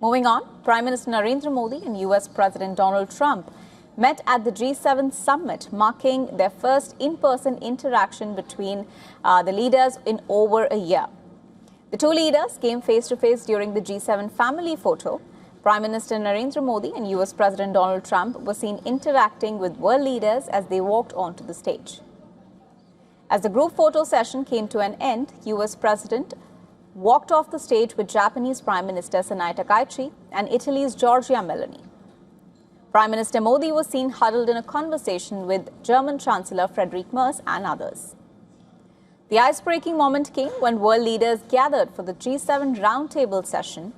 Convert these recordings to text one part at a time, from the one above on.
Moving on, Prime Minister Narendra Modi and US President Donald Trump met at the G7 summit, marking their first in-person interaction between the leaders in over a year. The two leaders came face-to-face during the G7 family photo. Prime Minister Narendra Modi and US President Donald Trump were seen interacting with world leaders as they walked onto the stage. As the group photo session came to an end, US President walked off the stage with Japanese Prime Minister Sanae Takaichi and Italy's Giorgia Meloni. Prime Minister Modi was seen huddled in a conversation with German Chancellor Friedrich Merz and others. The ice-breaking moment came when world leaders gathered for the G7 roundtable session.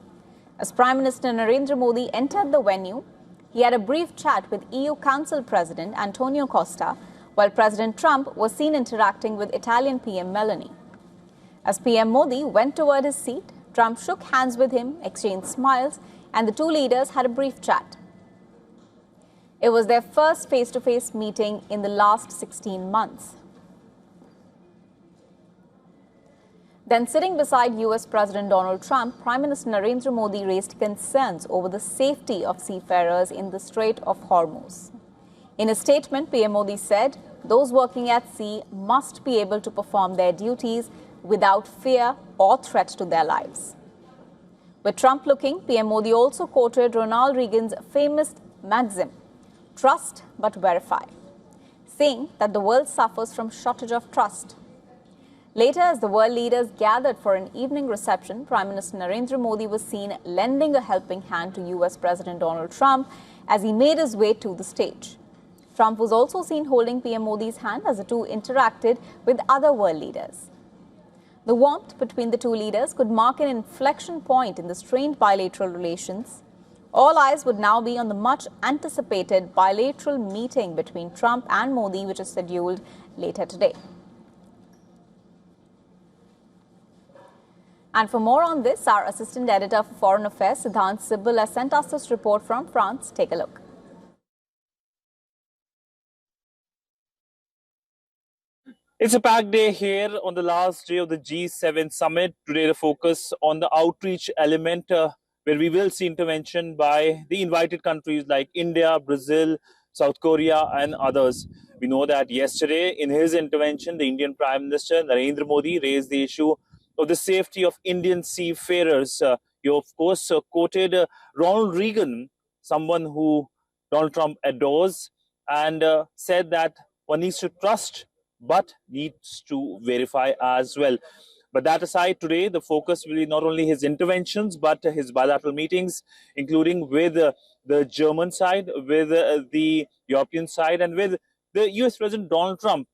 As Prime Minister Narendra Modi entered the venue, he had a brief chat with EU Council President Antonio Costa, while President Trump was seen interacting with Italian PM Meloni. As PM Modi went toward his seat, Trump shook hands with him, exchanged smiles, and the two leaders had a brief chat. It was their first face-to-face meeting in the last 16 months. Then, sitting beside US President Donald Trump, Prime Minister Narendra Modi raised concerns over the safety of seafarers in the Strait of Hormuz. In a statement, PM Modi said, those working at sea must be able to perform their duties without fear or threat to their lives. With Trump looking, PM Modi also quoted Ronald Reagan's famous maxim, trust but verify, saying that the world suffers from shortage of trust. Later, as the world leaders gathered for an evening reception, Prime Minister Narendra Modi was seen lending a helping hand to US President Donald Trump as he made his way to the stage. Trump was also seen holding PM Modi's hand as the two interacted with other world leaders. The warmth between the two leaders could mark an inflection point in the strained bilateral relations. All eyes would now be on the much-anticipated bilateral meeting between Trump and Modi, which is scheduled later today. And for more on this, our Assistant Editor for Foreign Affairs, Siddhant Sibal, has sent us this report from France. Take a look. It's a packed day here on the last day of the G7 summit. Today, the focus on the outreach element, where we will see intervention by the invited countries like India, Brazil, South Korea, and others. We know that yesterday, in his intervention, the Indian Prime Minister Narendra Modi raised the issue of the safety of Indian seafarers. He, of course, quoted Ronald Reagan, someone who Donald Trump adores, and said that one needs to trust but needs to verify as well. But that aside, today, the focus will be not only his interventions, but his bilateral meetings, including with the German side, with the European side, and with the US President Donald Trump.